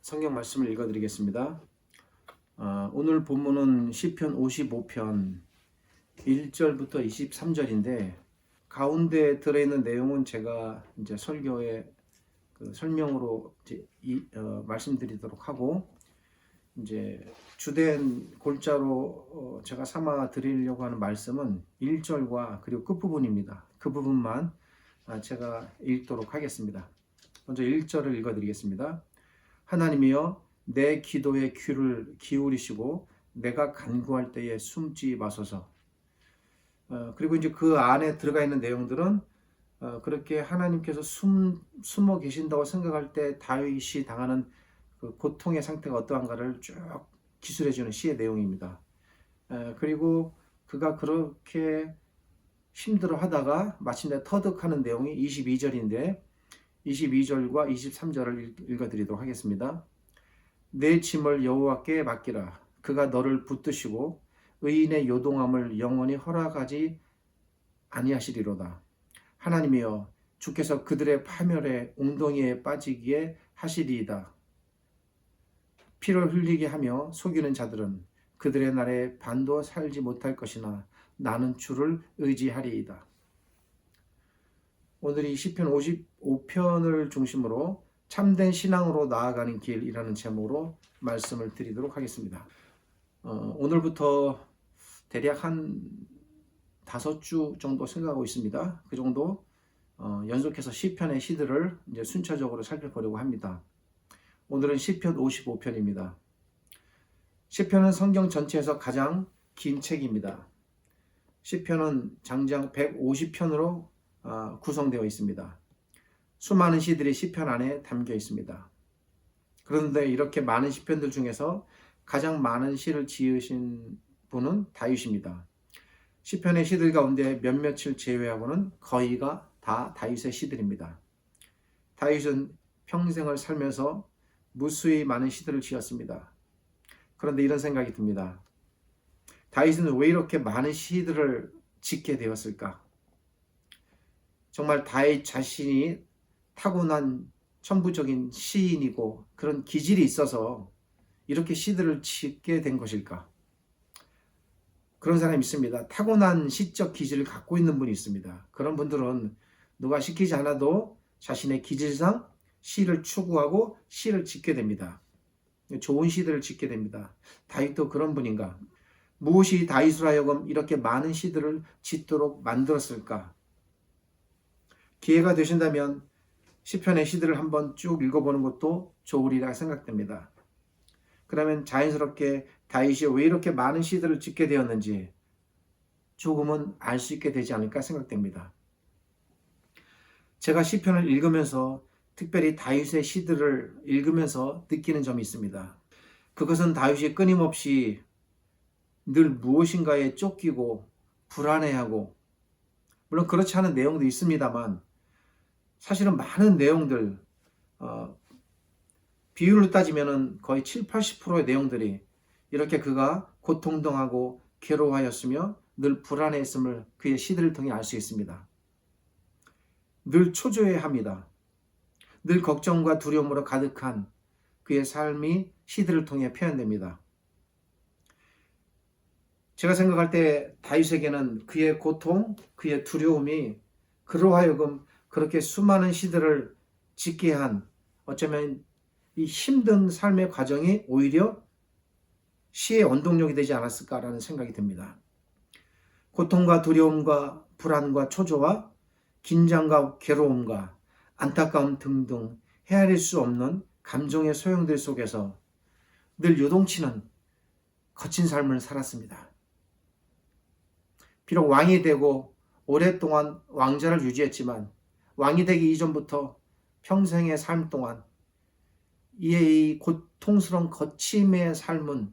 성경 말씀을 읽어드리겠습니다. 오늘 본문은 시편 55편 1절부터 23절인데 가운데 들어있는 내용은 제가 이제 설교의 설명으로 말씀드리도록 하고 이제 주된 골자로 제가 삼아 드리려고 하는 말씀은 1절과 그리고 끝부분입니다. 그 부분만 제가 읽도록 하겠습니다. 먼저 1절을 읽어드리겠습니다. 하나님이여 내 기도에 귀를 기울이시고 내가 간구할 때에 숨지 마소서. 그리고 이제 그 안에 들어가 있는 내용들은 그렇게 하나님께서 숨어 계신다고 생각할 때 다윗이 당하는 그 고통의 상태가 어떠한가를 쭉 기술해 주는 시의 내용입니다. 그리고 그가 그렇게 힘들어 하다가 마침내 터득하는 내용이 22절인데 22절과 23절을 읽어드리도록 하겠습니다. 내 짐을 여호와께 맡기라. 그가 너를 붙드시고 의인의 요동함을 영원히 허락하지 아니하시리로다. 하나님이여 주께서 그들의 파멸에 웅덩이에 빠지기에 하시리이다. 피를 흘리게 하며 속이는 자들은 그들의 날에 반도 살지 못할 것이나 나는 주를 의지하리이다. 오늘 이 시편 55편을 중심으로 참된 신앙으로 나아가는 길이라는 제목으로 말씀을 드리도록 하겠습니다. 오늘부터 대략 한 5주 정도 생각하고 있습니다. 그 정도 연속해서 시편의 시들을 이제 순차적으로 살펴보려고 합니다. 오늘은 시편 55편입니다. 시편은 성경 전체에서 가장 긴 책입니다. 시편은 장장 150편으로 구성되어 있습니다. 수많은 시들이 시편 안에 담겨 있습니다. 그런데 이렇게 많은 시편들 중에서 가장 많은 시를 지으신 분은 다윗입니다. 시편의 시들 가운데 몇몇을 제외하고는 거의가 다 다윗의 시들입니다. 다윗은 평생을 살면서 무수히 많은 시들을 지었습니다. 그런데 이런 생각이 듭니다. 다윗은 왜 이렇게 많은 시들을 짓게 되었을까? 정말 다윗 자신이 타고난 천부적인 시인이고 그런 기질이 있어서 이렇게 시들을 짓게 된 것일까? 그런 사람이 있습니다. 타고난 시적 기질을 갖고 있는 분이 있습니다. 그런 분들은 누가 시키지 않아도 자신의 기질상 시를 추구하고 시를 짓게 됩니다. 좋은 시들을 짓게 됩니다. 다윗도 그런 분인가? 무엇이 다윗으로 하여금 이렇게 많은 시들을 짓도록 만들었을까? 기회가 되신다면 시편의 시들을 한번 쭉 읽어보는 것도 좋으리라 생각됩니다. 그러면 자연스럽게 다윗이 왜 이렇게 많은 시들을 짓게 되었는지 조금은 알 수 있게 되지 않을까 생각됩니다. 제가 시편을 읽으면서 특별히 다윗의 시들을 읽으면서 느끼는 점이 있습니다. 그것은 다윗이 끊임없이 늘 무엇인가에 쫓기고 불안해하고 물론 그렇지 않은 내용도 있습니다만 사실은 많은 내용들 비율로 따지면 거의 7, 80%의 내용들이 이렇게 그가 고통당하고 괴로워하였으며 늘 불안해했음을 그의 시들을 통해 알 수 있습니다. 늘 초조해합니다. 늘 걱정과 두려움으로 가득한 그의 삶이 시들을 통해 표현됩니다. 제가 생각할 때 다윗에게는 그의 고통, 그의 두려움이 그로 하여금 그렇게 수많은 시들을 짓게 한 어쩌면 이 힘든 삶의 과정이 오히려 시의 원동력이 되지 않았을까라는 생각이 듭니다. 고통과 두려움과 불안과 초조와 긴장과 괴로움과 안타까움 등등 헤아릴 수 없는 감정의 소용들 속에서 늘 요동치는 거친 삶을 살았습니다. 비록 왕이 되고 오랫동안 왕자를 유지했지만 왕이 되기 이전부터 평생의 삶 동안 이의 이 고통스러운 거침의 삶은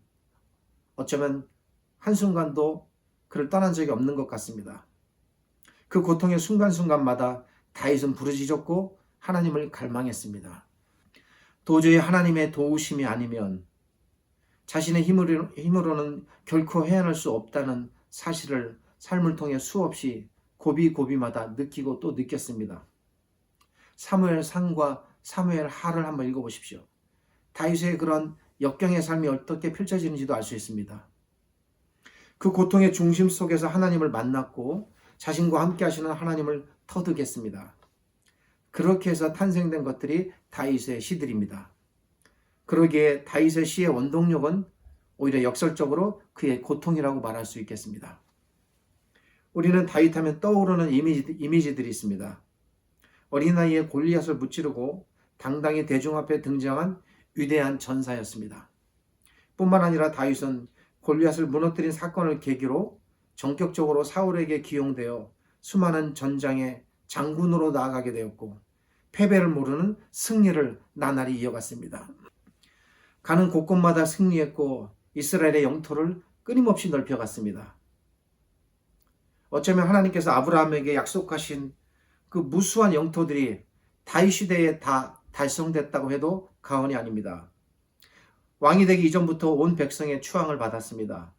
어쩌면 한순간도 그를 떠난 적이 없는 것 같습니다. 그 고통의 순간순간마다 다윗은 부르짖었고 하나님을 갈망했습니다. 도저히 하나님의 도우심이 아니면 자신의 힘으로는 결코 해낼 수 없다는 사실을 삶을 통해 수없이 고비고비마다 느끼고 또 느꼈습니다. 사무엘 상과 사무엘 하를 한번 읽어보십시오. 다윗의 그런 역경의 삶이 어떻게 펼쳐지는지도 알 수 있습니다. 그 고통의 중심 속에서 하나님을 만났고 자신과 함께 하시는 하나님을 터득했습니다. 그렇게 해서 탄생된 것들이 다윗의 시들입니다. 그러기에 다윗의 시의 원동력은 오히려 역설적으로 그의 고통이라고 말할 수 있겠습니다. 우리는 다윗하면 떠오르는 이미지들이 있습니다. 어린 나이에 골리앗을 무찌르고 당당히 대중 앞에 등장한 위대한 전사였습니다. 뿐만 아니라 다윗은 골리앗을 무너뜨린 사건을 계기로 전격적으로 사울에게 기용되어 수많은 전장에 장군으로 나아가게 되었고 패배를 모르는 승리를 나날이 이어갔습니다. 가는 곳곳마다 승리했고 이스라엘의 영토를 끊임없이 넓혀갔습니다. 어쩌면 하나님께서 아브라함에게 약속하신 그 무수한 영토들이 다윗 시대에 다 달성됐다고 해도 과언이 아닙니다. 왕이 되기 이전부터 온 백성의 추앙을 받았습니다.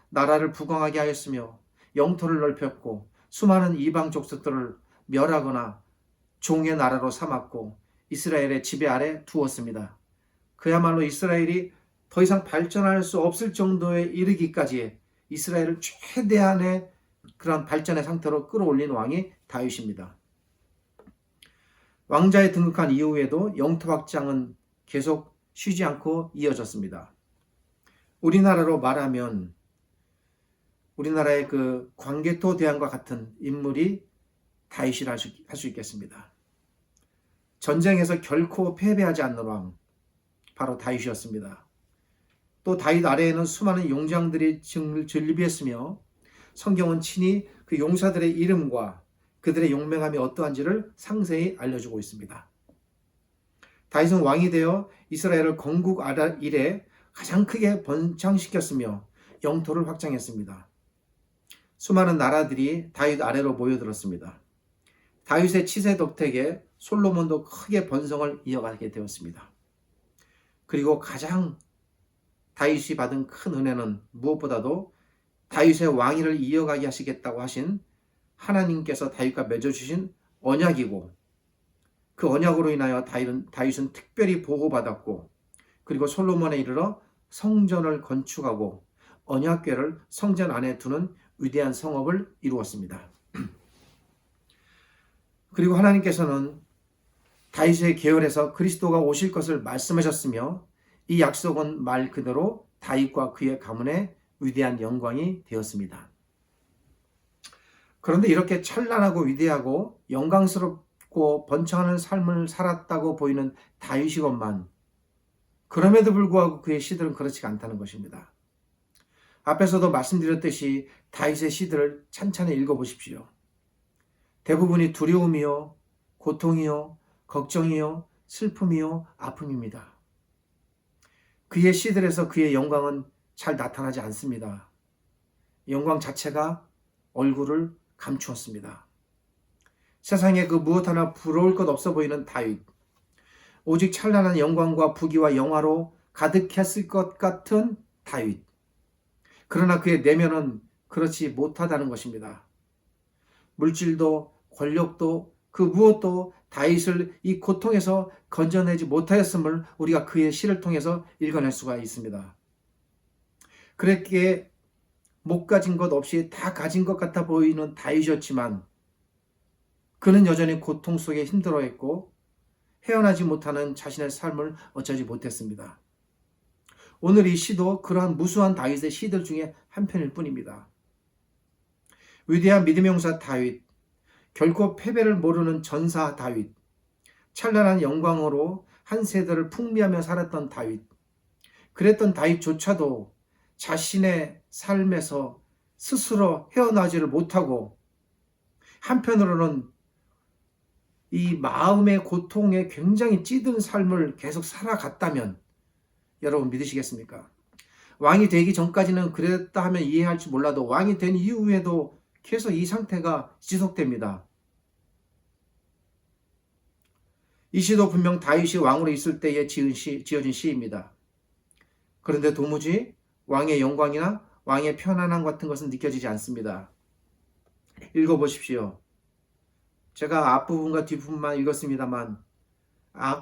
나라를 부강하게 하였으며 영토를 넓혔고 수많은 이방 족속들을 멸하거나 종의 나라로 삼았고 이스라엘의 지배 아래 두었습니다. 그야말로 이스라엘이 더 이상 발전할 수 없을 정도에 이르기까지 이스라엘을 최대한의 그런 발전의 상태로 끌어올린 왕이 다윗입니다. 왕자에 등극한 이후에도 영토 확장은 계속 쉬지 않고 이어졌습니다. 우리나라로 말하면 우리나라의 그 광개토 대왕과 같은 인물이 다윗이라 할 수 있겠습니다. 전쟁에서 결코 패배하지 않는 왕, 바로 다윗이었습니다. 또 다윗 아래에는 수많은 용장들이 존립했으며 성경은 친히 그 용사들의 이름과 그들의 용맹함이 어떠한지를 상세히 알려주고 있습니다. 다윗은 왕이 되어 이스라엘을 건국 이래 가장 크게 번창시켰으며 영토를 확장했습니다. 수많은 나라들이 다윗 아래로 모여들었습니다. 다윗의 치세 덕택에 솔로몬도 크게 번성을 이어가게 되었습니다. 그리고 가장 다윗이 받은 큰 은혜는 무엇보다도 다윗의 왕위를 이어가게 하시겠다고 하신 하나님께서 다윗과 맺어주신 언약이고 그 언약으로 인하여 다윗은 특별히 보호받았고 그리고 솔로몬에 이르러 성전을 건축하고 언약궤를 성전 안에 두는 위대한 성업을 이루었습니다. 그리고 하나님께서는 다윗의 계열에서 그리스도가 오실 것을 말씀하셨으며 이 약속은 말 그대로 다윗과 그의 가문의 위대한 영광이 되었습니다. 그런데 이렇게 찬란하고 위대하고 영광스럽고 번창하는 삶을 살았다고 보이는 다윗이건만 그럼에도 불구하고 그의 시들은 그렇지 않다는 것입니다. 앞에서도 말씀드렸듯이 다윗의 시들을 찬찬히 읽어보십시오. 대부분이 두려움이요, 고통이요, 걱정이요, 슬픔이요, 아픔입니다. 그의 시들에서 그의 영광은 잘 나타나지 않습니다. 영광 자체가 얼굴을 감추었습니다. 세상에 그 무엇 하나 부러울 것 없어 보이는 다윗. 오직 찬란한 영광과 부귀와 영화로 가득했을 것 같은 다윗. 그러나 그의 내면은 그렇지 못하다는 것입니다. 물질도 권력도 그 무엇도 다윗을 이 고통에서 건져내지 못하였음을 우리가 그의 시를 통해서 읽어낼 수가 있습니다. 그랬기에 못 가진 것 없이 다 가진 것 같아 보이는 다윗이었지만 그는 여전히 고통 속에 힘들어했고 헤어나지 못하는 자신의 삶을 어쩌지 못했습니다. 오늘 이 시도 그러한 무수한 다윗의 시들 중에 한 편일 뿐입니다. 위대한 믿음의 용사 다윗, 결코 패배를 모르는 전사 다윗, 찬란한 영광으로 한 세대를 풍미하며 살았던 다윗, 그랬던 다윗조차도 자신의 삶에서 스스로 헤어나지를 못하고 한편으로는 이 마음의 고통에 굉장히 찌든 삶을 계속 살아갔다면 여러분 믿으시겠습니까? 왕이 되기 전까지는 그랬다 하면 이해할지 몰라도 왕이 된 이후에도 계속 이 상태가 지속됩니다. 이 시도 분명 다윗이 왕으로 있을 때에 지어진 시입니다. 그런데 도무지 왕의 영광이나 왕의 편안함 같은 것은 느껴지지 않습니다. 읽어보십시오. 제가 앞부분과 뒷부분만 읽었습니다만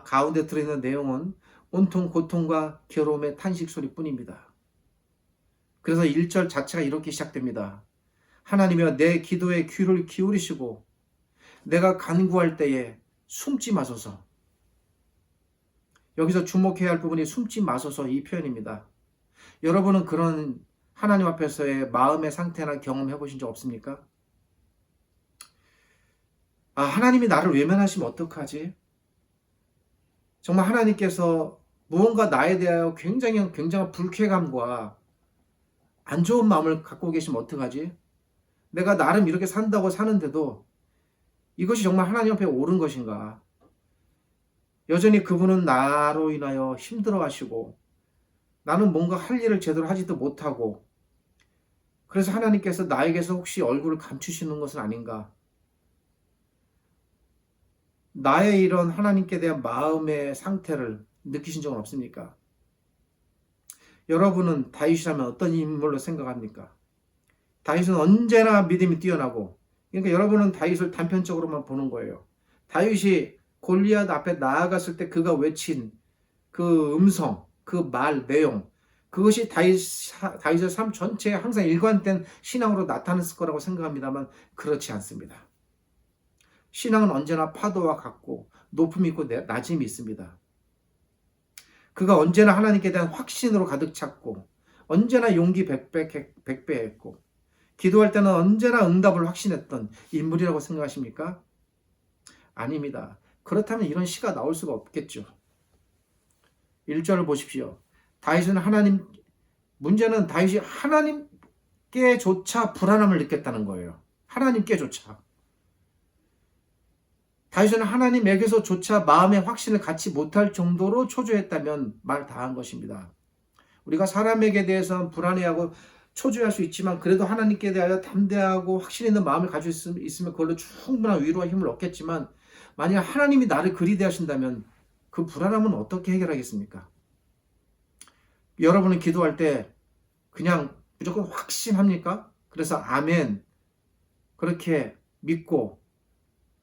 가운데 들어있는 내용은 온통 고통과 괴로움의 탄식 소리뿐입니다. 그래서 1절 자체가 이렇게 시작됩니다. 하나님이여 내 기도에 귀를 기울이시고 내가 간구할 때에 숨지 마소서. 여기서 주목해야 할 부분이 숨지 마소서 이 표현입니다. 여러분은 그런 하나님 앞에서의 마음의 상태나 경험해 보신 적 없습니까? 하나님이 나를 외면하시면 어떡하지? 정말 하나님께서 무언가 나에 대하여 굉장한 불쾌감과 안 좋은 마음을 갖고 계시면 어떡하지? 내가 나름 이렇게 산다고 사는데도 이것이 정말 하나님 앞에 옳은 것인가? 여전히 그분은 나로 인하여 힘들어 하시고 나는 뭔가 할 일을 제대로 하지도 못하고 그래서 하나님께서 나에게서 혹시 얼굴을 감추시는 것은 아닌가? 나의 이런 하나님께 대한 마음의 상태를 느끼신 적은 없습니까? 여러분은 다윗이라면 어떤 인물로 생각합니까? 다윗은 언제나 믿음이 뛰어나고 그러니까 여러분은 다윗을 단편적으로만 보는 거예요. 다윗이 골리앗 앞에 나아갔을 때 그가 외친 그 음성, 그 말, 내용 그것이 다윗의 삶 전체에 항상 일관된 신앙으로 나타났을 거라고 생각합니다만 그렇지 않습니다. 신앙은 언제나 파도와 같고 높음이 있고 낮음이 있습니다. 그가 언제나 하나님께 대한 확신으로 가득 찼고 언제나 용기 백배했고 기도할 때는 언제나 응답을 확신했던 인물이라고 생각하십니까? 아닙니다. 그렇다면 이런 시가 나올 수가 없겠죠. 1절을 보십시오. 문제는 다윗이 하나님께조차 불안함을 느꼈다는 거예요. 하나님께조차. 다윗은 하나님에게서조차 마음의 확신을 갖지 못할 정도로 초조했다면 말 다 한 것입니다. 우리가 사람에게 대해서는 불안해하고 초조할 수 있지만 그래도 하나님께 대하여 담대하고 확신 있는 마음을 가지고 있으면 그걸로 충분한 위로와 힘을 얻겠지만 만약 하나님이 나를 그리 대하신다면 그 불안함은 어떻게 해결하겠습니까? 여러분은 기도할 때 그냥 무조건 확신합니까? 그래서 아멘 그렇게 믿고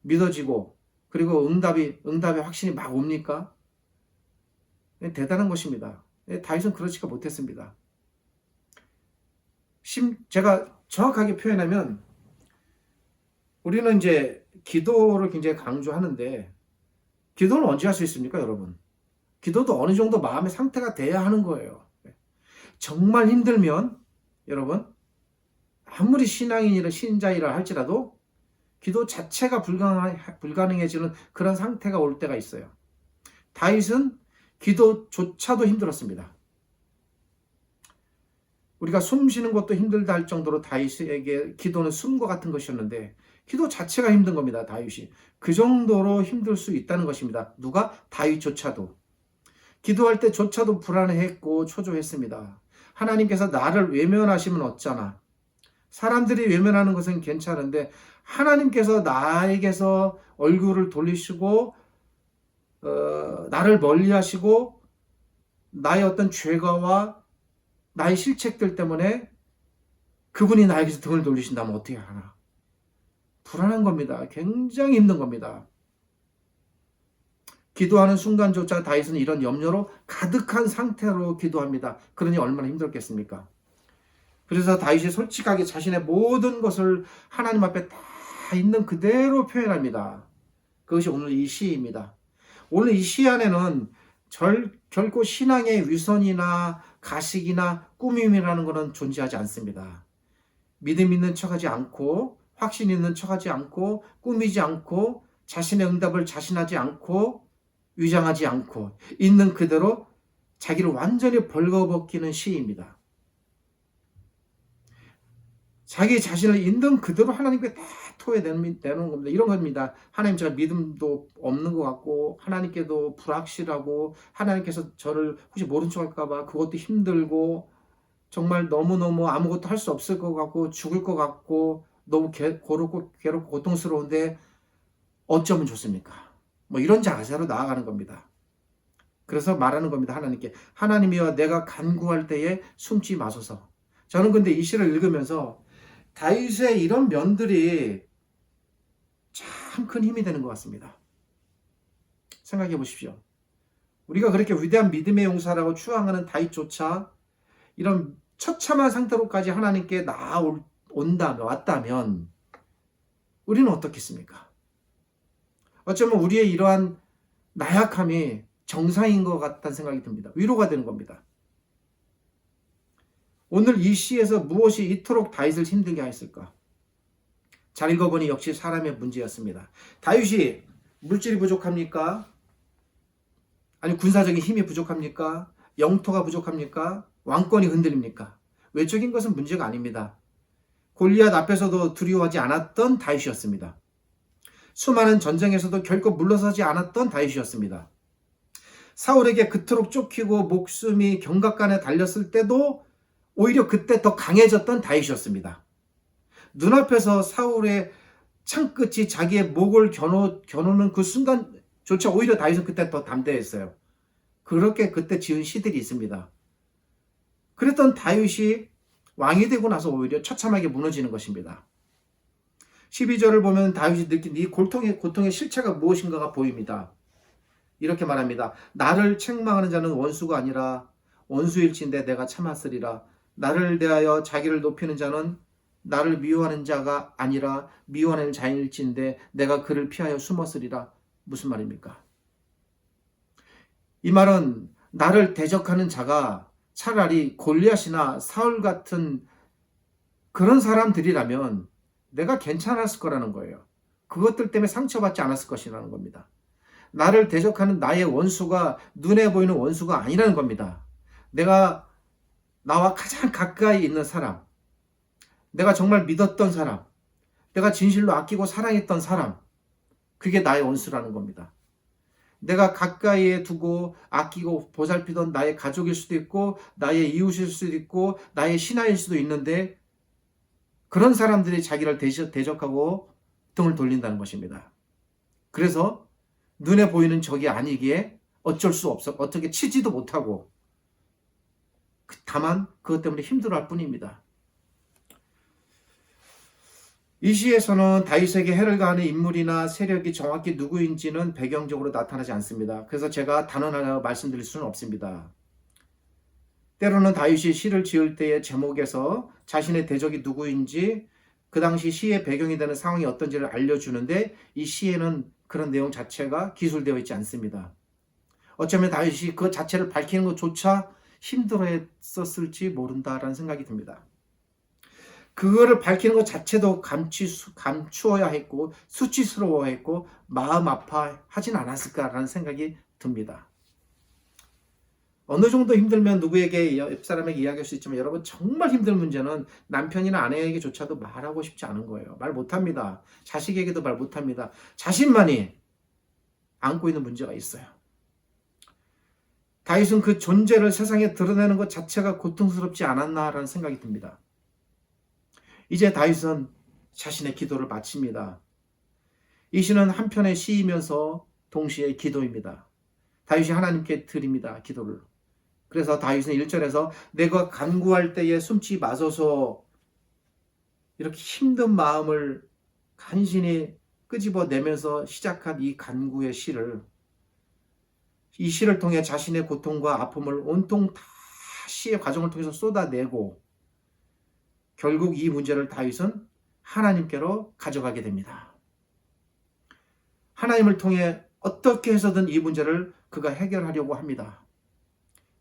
믿어지고 그리고 응답의 확신이 막 옵니까? 대단한 것입니다. 다윗은 그렇지가 못했습니다. 제가 정확하게 표현하면 우리는 이제 기도를 굉장히 강조하는데 기도는 언제 할 수 있습니까, 여러분? 기도도 어느 정도 마음의 상태가 돼야 하는 거예요. 정말 힘들면 여러분 아무리 신자이라 할지라도 기도 자체가 불가능해지는 그런 상태가 올 때가 있어요. 다윗은 기도조차도 힘들었습니다. 우리가 숨 쉬는 것도 힘들다 할 정도로 다윗에게 기도는 숨과 같은 것이었는데 기도 자체가 힘든 겁니다. 다윗이. 그 정도로 힘들 수 있다는 것입니다. 누가? 다윗조차도. 기도할 때조차도 불안해했고 초조했습니다. 하나님께서 나를 외면하시면 어쩌나. 사람들이 외면하는 것은 괜찮은데 하나님께서 나에게서 얼굴을 돌리시고 나를 멀리하시고 나의 어떤 죄가와 나의 실책들 때문에 그분이 나에게서 등을 돌리신다면 어떻게 하나? 불안한 겁니다. 굉장히 힘든 겁니다. 기도하는 순간조차 다윗은 이런 염려로 가득한 상태로 기도합니다. 그러니 얼마나 힘들겠습니까? 그래서 다윗이 솔직하게 자신의 모든 것을 하나님 앞에 다 있는 그대로 표현합니다. 그것이 오늘 이 시입니다. 오늘 이 시 안에는 결코 신앙의 위선이나 가식이나 꾸밈이라는 것은 존재하지 않습니다. 믿음 있는 척하지 않고 확신 있는 척하지 않고 꾸미지 않고 자신의 응답을 자신하지 않고 위장하지 않고 있는 그대로 자기를 완전히 벌거벗기는 시입니다. 자기 자신을 있는 그대로 하나님께 다 토해내는 겁니다. 이런 겁니다. 하나님 제가 믿음도 없는 것 같고 하나님께도 불확실하고 하나님께서 저를 혹시 모른 척 할까 봐 그것도 힘들고 정말 너무너무 아무것도 할 수 없을 것 같고 죽을 것 같고 너무 괴롭고 고통스러운데 어쩌면 좋습니까? 뭐 이런 자세로 나아가는 겁니다. 그래서 말하는 겁니다. 하나님께. 하나님이여 내가 간구할 때에 숨지 마소서. 저는 근데 이 시를 읽으면서 다윗의 이런 면들이 참 큰 힘이 되는 것 같습니다. 생각해 보십시오. 우리가 그렇게 위대한 믿음의 용사라고 추앙하는 다윗조차 이런 처참한 상태로까지 하나님께 왔다면 우리는 어떻겠습니까? 어쩌면 우리의 이러한 나약함이 정상인 것 같다는 생각이 듭니다. 위로가 되는 겁니다. 오늘 이 시에서 무엇이 이토록 다윗을 힘들게 하였을까? 잘 읽어보니 역시 사람의 문제였습니다. 다윗이 물질이 부족합니까? 아니 군사적인 힘이 부족합니까? 영토가 부족합니까? 왕권이 흔들립니까? 외적인 것은 문제가 아닙니다. 골리앗 앞에서도 두려워하지 않았던 다윗이었습니다. 수많은 전쟁에서도 결코 물러서지 않았던 다윗이었습니다. 사울에게 그토록 쫓기고 목숨이 경각간에 달렸을 때도 오히려 그때 더 강해졌던 다윗이었습니다. 눈앞에서 사울의 창끝이 자기의 목을 겨누는 그 순간조차 오히려 다윗은 그때 더 담대했어요. 그렇게 그때 지은 시들이 있습니다. 그랬던 다윗이 왕이 되고 나서 오히려 처참하게 무너지는 것입니다. 12절을 보면 다윗이 느낀 이 고통의 실체가 무엇인가가 보입니다. 이렇게 말합니다. 나를 책망하는 자는 원수가 아니라 원수일진데 내가 참았으리라. 나를 대하여 자기를 높이는 자는 나를 미워하는 자가 아니라 미워하는 자일진데 내가 그를 피하여 숨었으리라. 무슨 말입니까? 이 말은 나를 대적하는 자가 차라리 골리앗이나 사울 같은 그런 사람들이라면 내가 괜찮았을 거라는 거예요. 그것들 때문에 상처받지 않았을 것이라는 겁니다. 나를 대적하는 나의 원수가 눈에 보이는 원수가 아니라는 겁니다. 내가 나와 가장 가까이 있는 사람, 내가 정말 믿었던 사람, 내가 진실로 아끼고 사랑했던 사람, 그게 나의 원수라는 겁니다. 내가 가까이에 두고 아끼고 보살피던 나의 가족일 수도 있고 나의 이웃일 수도 있고 나의 신하일 수도 있는데 그런 사람들이 자기를 대적하고 등을 돌린다는 것입니다. 그래서 눈에 보이는 적이 아니기에 어쩔 수 없어 어떻게 치지도 못하고 다만 그것 때문에 힘들어할 뿐입니다. 이 시에서는 다윗에게 해를 가하는 인물이나 세력이 정확히 누구인지는 배경적으로 나타나지 않습니다. 그래서 제가 단언하여 말씀드릴 수는 없습니다. 때로는 다윗이 시를 지을 때의 제목에서 자신의 대적이 누구인지 그 당시 시의 배경이 되는 상황이 어떤지를 알려주는데 이 시에는 그런 내용 자체가 기술되어 있지 않습니다. 어쩌면 다윗이 그 자체를 밝히는 것조차 힘들어했었을지 모른다라는 생각이 듭니다. 그거를 밝히는 것 자체도 감추어야 했고 수치스러워했고 마음 아파하진 않았을까라는 생각이 듭니다. 어느 정도 힘들면 누구에게 옆 사람에게 이야기할 수 있지만 여러분 정말 힘든 문제는 남편이나 아내에게조차도 말하고 싶지 않은 거예요. 말 못합니다. 자식에게도 말 못합니다. 자신만이 안고 있는 문제가 있어요. 다윗은 그 존재를 세상에 드러내는 것 자체가 고통스럽지 않았나라는 생각이 듭니다. 이제 다윗은 자신의 기도를 마칩니다. 이 시는 한편의 시이면서 동시에 기도입니다. 다윗이 하나님께 드립니다. 기도를. 그래서 다윗은 1절에서 내가 간구할 때에 숨지 마소서 이렇게 힘든 마음을 간신히 끄집어내면서 시작한 이 간구의 시를 이 시를 통해 자신의 고통과 아픔을 온통 다 시의 과정을 통해서 쏟아내고 결국 이 문제를 다윗은 하나님께로 가져가게 됩니다. 하나님을 통해 어떻게 해서든 이 문제를 그가 해결하려고 합니다.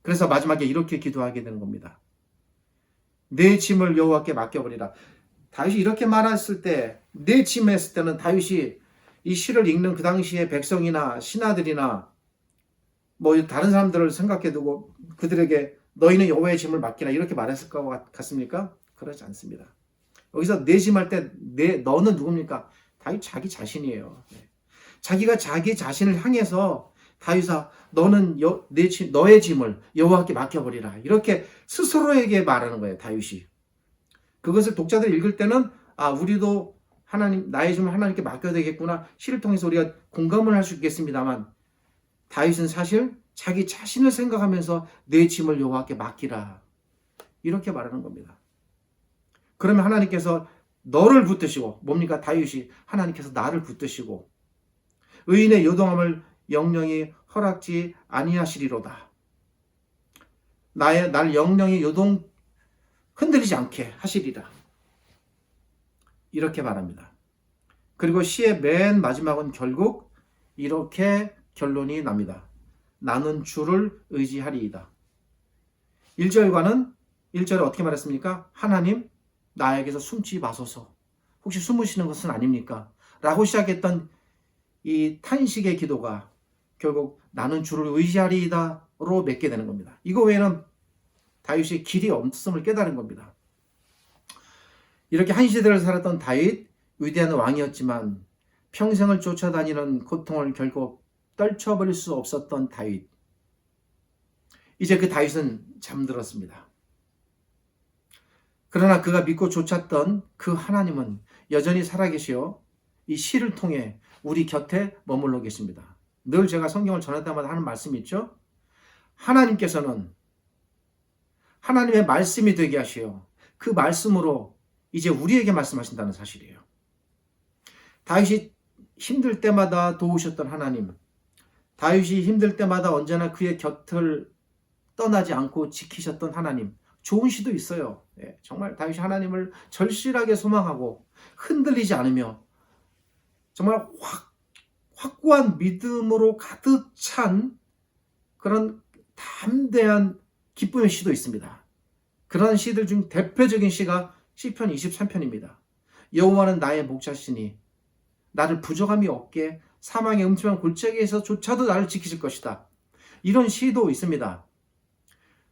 그래서 마지막에 이렇게 기도하게 되는 겁니다. 내 짐을 여호와께 맡겨버리라. 다윗이 이렇게 말했을 때, 내 짐 했을 때는 다윗이 이 시를 읽는 그 당시의 백성이나 신하들이나 뭐 다른 사람들을 생각해 두고 그들에게 너희는 여호와의 짐을 맡기라 이렇게 말했을 것 같습니까? 그렇지 않습니다. 여기서 내 짐 할 때 너는 누굽니까? 다윗 자기 자신이에요. 자기가 자기 자신을 향해서 다윗아 너는 너의 짐을 여호와께 맡겨버리라 이렇게 스스로에게 말하는 거예요. 다윗이. 그것을 독자들이 읽을 때는 우리도 하나님 나의 짐을 하나님께 맡겨야 되겠구나 시를 통해서 우리가 공감을 할 수 있겠습니다만 다윗은 사실 자기 자신을 생각하면서 내 짐을 여호와께 맡기라 이렇게 말하는 겁니다. 그러면 하나님께서 너를 붙드시고 뭡니까? 다윗이 하나님께서 나를 붙드시고 의인의 요동함을 영영이 허락지 아니하시리로다. 날 영영이 요동 흔들리지 않게 하시리라. 이렇게 말합니다. 그리고 시의 맨 마지막은 결국 이렇게 결론이 납니다. 나는 주를 의지하리이다. 1절에 어떻게 말했습니까? 하나님, 나에게서 숨지 마소서. 혹시 숨으시는 것은 아닙니까? 라고 시작했던 이 탄식의 기도가 결국 나는 주를 의지하리이다로 맺게 되는 겁니다. 이거 외에는 다윗이 길이 없음을 깨달은 겁니다. 이렇게 한 시대를 살았던 다윗, 위대한 왕이었지만 평생을 쫓아다니는 고통을 결국 떨쳐버릴 수 없었던 다윗. 이제 그 다윗은 잠들었습니다. 그러나 그가 믿고 쫓았던 그 하나님은 여전히 살아계시어 이 시를 통해 우리 곁에 머물러 계십니다. 늘 제가 성경을 전할 때마다 하는 말씀이 있죠. 하나님께서는 하나님의 말씀이 되게 하시어 그 말씀으로 이제 우리에게 말씀하신다는 사실이에요. 다윗이 힘들 때마다 도우셨던 하나님, 다윗이 힘들 때마다 언제나 그의 곁을 떠나지 않고 지키셨던 하나님. 좋은 시도 있어요. 정말 다윗이 하나님을 절실하게 소망하고 흔들리지 않으며 정말 확고한 믿음으로 가득 찬 그런 담대한 기쁨의 시도 있습니다. 그런 시들 중 대표적인 시가 시편 23편입니다. 여호와는 나의 목자시니 나를 부족함이 없게 사망의 음침한 골짜기에서조차도 나를 지키실 것이다. 이런 시도 있습니다.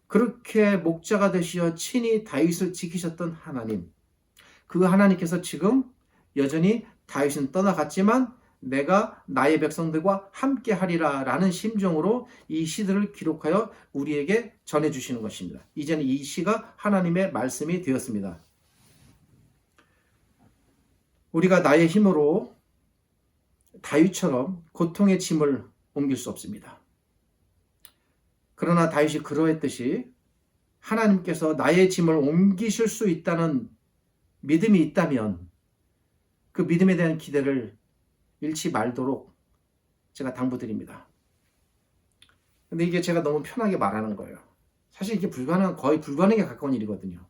그렇게 목자가 되시어 친히 다윗을 지키셨던 하나님, 그 하나님께서 지금 여전히 다윗은 떠나갔지만 내가 나의 백성들과 함께 하리라 라는 심정으로 이 시들을 기록하여 우리에게 전해주시는 것입니다. 이제는 이 시가 하나님의 말씀이 되었습니다. 우리가 나의 힘으로 다윗처럼 고통의 짐을 옮길 수 없습니다. 그러나 다윗이 그러했듯이 하나님께서 나의 짐을 옮기실 수 있다는 믿음이 있다면 그 믿음에 대한 기대를 잃지 말도록 제가 당부드립니다. 근데 이게 제가 너무 편하게 말하는 거예요. 사실 이게 거의 불가능에 가까운 일이거든요.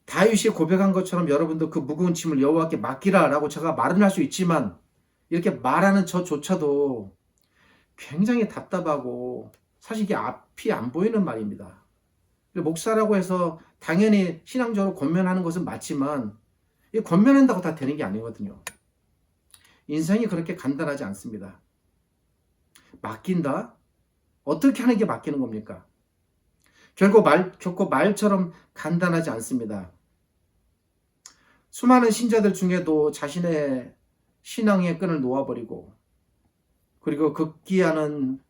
다윗이 고백한 것처럼 여러분도 그 무거운 짐을 여호와께 맡기라 라고 제가 말은 할 수 있지만 이렇게 말하는 저조차도 굉장히 답답하고 사실 이게 앞이 안 보이는 말입니다. 목사라고 해서 당연히 신앙적으로 권면하는 것은 맞지만 권면한다고 다 되는 게 아니거든요. 인생이 그렇게 간단하지 않습니다. 맡긴다? 어떻게 하는 게 맡기는 겁니까? 결코 말처럼 간단하지 않습니다. 수많은 신자들 중에도 자신의 신앙의 끈을 놓아버리고 그리고 극기하는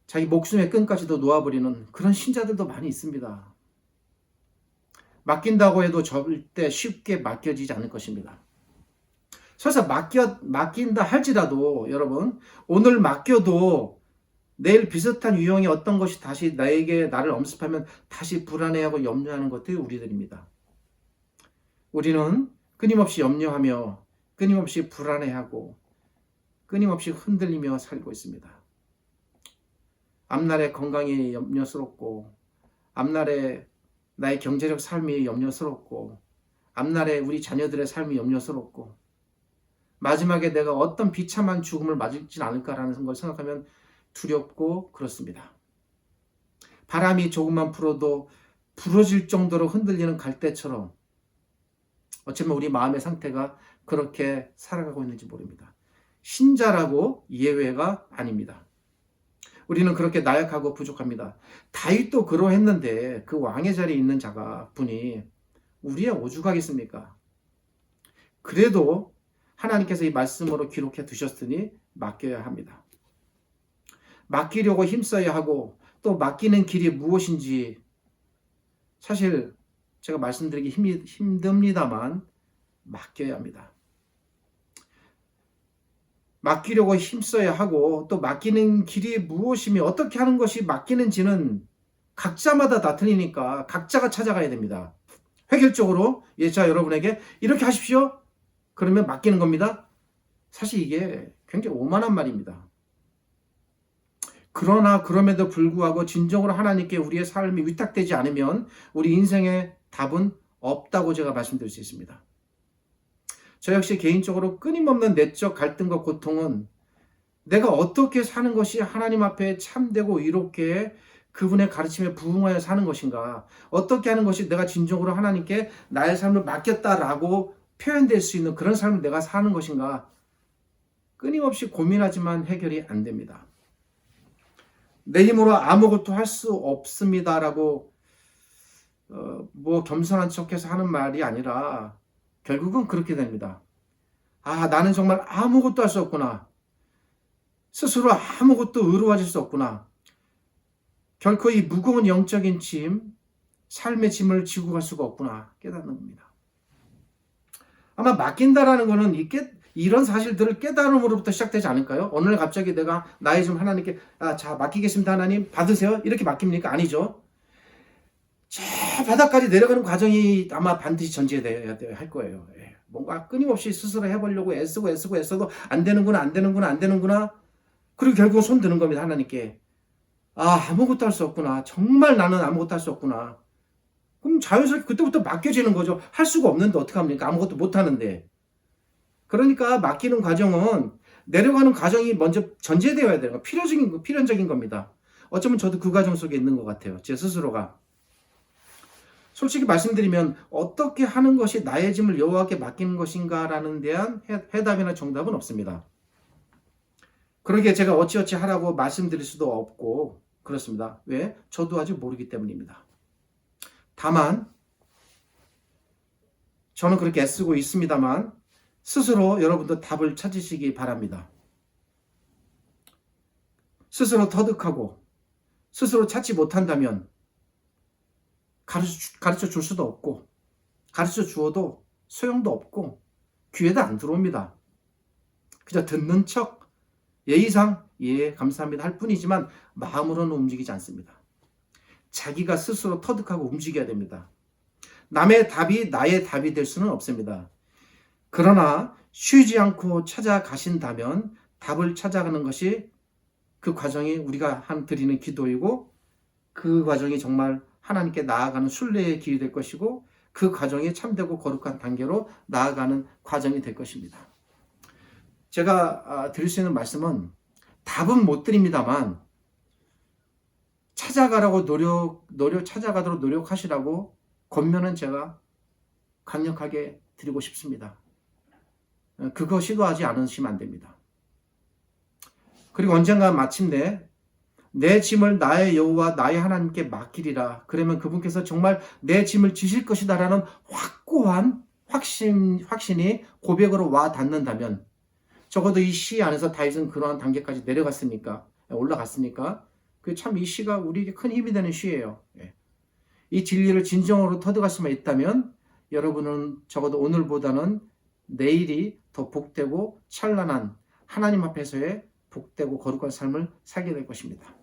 자기 목숨의 끈까지도 놓아버리는 그런 신자들도 많이 있습니다. 맡긴다고 해도 절대 쉽게 맡겨지지 않을 것입니다. 설사 맡긴다 할지라도 여러분 오늘 맡겨도 내일 비슷한 유형의 어떤 것이 다시 나를 엄습하면 다시 불안해하고 염려하는 것들이 우리들입니다. 우리는 끊임없이 염려하며 끊임없이 불안해하고 끊임없이 흔들리며 살고 있습니다. 앞날의 건강이 염려스럽고 앞날의 나의 경제적 삶이 염려스럽고 앞날의 우리 자녀들의 삶이 염려스럽고 마지막에 내가 어떤 비참한 죽음을 맞을지 않을까라는 걸 생각하면 두렵고 그렇습니다. 바람이 조금만 불어도 부러질 정도로 흔들리는 갈대처럼 어쩌면 우리 마음의 상태가 그렇게 살아가고 있는지 모릅니다. 신자라고 예외가 아닙니다. 우리는 그렇게 나약하고 부족합니다. 다윗도 그러했는데 그 왕의 자리에 있는 분이 우리의 오죽하겠습니까? 그래도 하나님께서 이 말씀으로 기록해 두셨으니 맡겨야 합니다. 맡기려고 힘써야 하고 또 맡기는 길이 무엇인지 사실 제가 말씀드리기 힘듭니다만 맡겨야 합니다. 맡기려고 힘써야 하고 또 맡기는 길이 무엇이며 어떻게 하는 것이 맡기는지는 각자마다 다 틀리니까 각자가 찾아가야 됩니다. 획일적으로 자 여러분에게 이렇게 하십시오. 그러면 맡기는 겁니다. 사실 이게 굉장히 오만한 말입니다. 그러나 그럼에도 불구하고 진정으로 하나님께 우리의 삶이 위탁되지 않으면 우리 인생의 답은 없다고 제가 말씀드릴 수 있습니다. 저 역시 개인적으로 끊임없는 내적 갈등과 고통은 내가 어떻게 사는 것이 하나님 앞에 참되고 이롭게 그분의 가르침에 부응하여 사는 것인가, 어떻게 하는 것이 내가 진정으로 하나님께 나의 삶을 맡겼다라고 표현될 수 있는 그런 삶을 내가 사는 것인가, 끊임없이 고민하지만 해결이 안 됩니다. 내 힘으로 아무것도 할 수 없습니다라고 뭐 겸손한 척해서 하는 말이 아니라 결국은 그렇게 됩니다. 아, 나는 정말 아무것도 할 수 없구나. 스스로 아무것도 의로워질 수 없구나. 결코 이 무거운 영적인 짐, 삶의 짐을 지고 갈 수가 없구나 깨닫는 겁니다. 아마 맡긴다라는 것은 이런 사실들을 깨달음으로부터 시작되지 않을까요? 어느 날 갑자기 내가 나의 짐 하나님께 자 맡기겠습니다 하나님 받으세요 이렇게 맡깁니까? 아니죠. 저 바닥까지 내려가는 과정이 아마 반드시 전제돼야 할 거예요. 뭔가 끊임없이 스스로 해보려고 애써도 안 되는구나. 그리고 결국은 손 드는 겁니다. 하나님께. 아무것도 할 수 없구나. 정말 나는 아무것도 할 수 없구나. 그럼 자연스럽게 그때부터 맡겨지는 거죠. 할 수가 없는데 어떡합니까? 아무것도 못하는데. 그러니까 맡기는 과정은 내려가는 과정이 먼저 전제되어야 돼요. 필연적인 겁니다. 어쩌면 저도 그 과정 속에 있는 것 같아요. 제 스스로가. 솔직히 말씀드리면 어떻게 하는 것이 나의 짐을 여호와께 맡기는 것인가라는 대한 해답이나 정답은 없습니다. 그러기에 제가 어찌어찌 하라고 말씀드릴 수도 없고 그렇습니다. 왜? 저도 아직 모르기 때문입니다. 다만 저는 그렇게 애쓰고 있습니다만 스스로 여러분도 답을 찾으시기 바랍니다. 스스로 터득하고 스스로 찾지 못한다면 가르쳐 줄 수도 없고 가르쳐 주어도 소용도 없고 귀에도 안 들어옵니다. 그저 듣는 척 예의상 예 감사합니다 할 뿐이지만 마음으로는 움직이지 않습니다. 자기가 스스로 터득하고 움직여야 됩니다. 남의 답이 나의 답이 될 수는 없습니다. 그러나 쉬지 않고 찾아가신다면 답을 찾아가는 것이 그 과정이 우리가 드리는 기도이고 그 과정이 정말 하나님께 나아가는 순례의 길이 될 것이고 그 과정이 참되고 거룩한 단계로 나아가는 과정이 될 것입니다. 제가 드릴 수 있는 말씀은 답은 못 드립니다만 찾아가라고 찾아가도록 노력하시라고 권면은 제가 강력하게 드리고 싶습니다. 그거 시도하지 않으시면 안 됩니다. 그리고 언젠가 마침내 내 짐을 나의 여호와 나의 하나님께 맡기리라. 그러면 그분께서 정말 내 짐을 지실 것이다라는 확고한 확신이 고백으로 와 닿는다면 적어도 이 시 안에서 다윗은 그러한 단계까지 올라갔으니까 그 참 이 시가 우리에게 큰 힘이 되는 시예요. 이 진리를 진정으로 터득할 수만 있다면 여러분은 적어도 오늘보다는 내일이 더 복되고 찬란한 하나님 앞에서의 복되고 거룩한 삶을 살게 될 것입니다.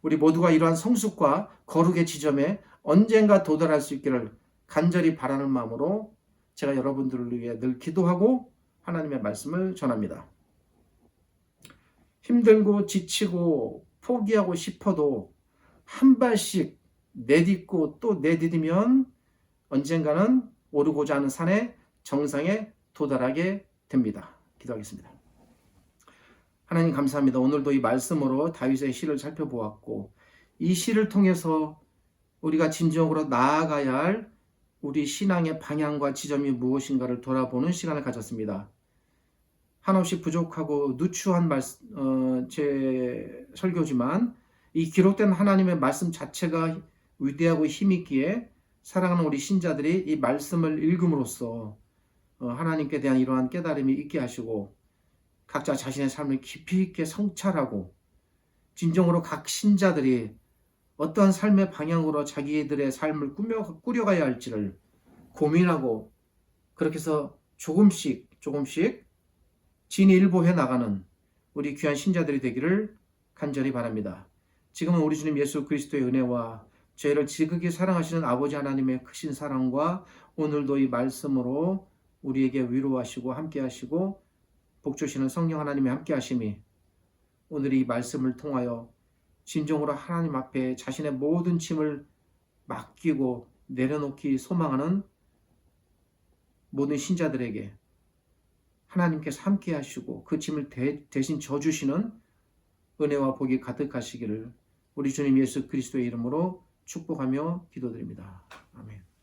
우리 모두가 이러한 성숙과 거룩의 지점에 언젠가 도달할 수 있기를 간절히 바라는 마음으로 제가 여러분들을 위해 늘 기도하고 하나님의 말씀을 전합니다. 힘들고 지치고 포기하고 싶어도 한 발씩 내딛고 또 내딛으면 언젠가는 오르고자 하는 산의 정상에 도달하게 됩니다. 기도하겠습니다. 하나님 감사합니다. 오늘도 이 말씀으로 다윗의 시를 살펴보았고 이 시를 통해서 우리가 진정으로 나아가야 할 우리 신앙의 방향과 지점이 무엇인가를 돌아보는 시간을 가졌습니다. 한없이 부족하고 누추한 제 설교지만 이 기록된 하나님의 말씀 자체가 위대하고 힘있기에 사랑하는 우리 신자들이 이 말씀을 읽음으로써 하나님께 대한 이러한 깨달음이 있게 하시고 각자 자신의 삶을 깊이 있게 성찰하고 진정으로 각 신자들이 어떠한 삶의 방향으로 자기들의 삶을 꾸려가야 할지를 고민하고 그렇게 해서 조금씩 진일보해 나가는 우리 귀한 신자들이 되기를 간절히 바랍니다. 지금은 우리 주님 예수 그리스도의 은혜와 저희를 지극히 사랑하시는 아버지 하나님의 크신 사랑과 오늘도 이 말씀으로 우리에게 위로하시고 함께하시고 복 주시는 성령 하나님의 함께 하심이 오늘 이 말씀을 통하여 진정으로 하나님 앞에 자신의 모든 짐을 맡기고 내려놓기 소망하는 모든 신자들에게 하나님께서 함께 하시고 그 짐을 대신 져주시는 은혜와 복이 가득하시기를 우리 주님 예수 그리스도의 이름으로 축복하며 기도드립니다. 아멘.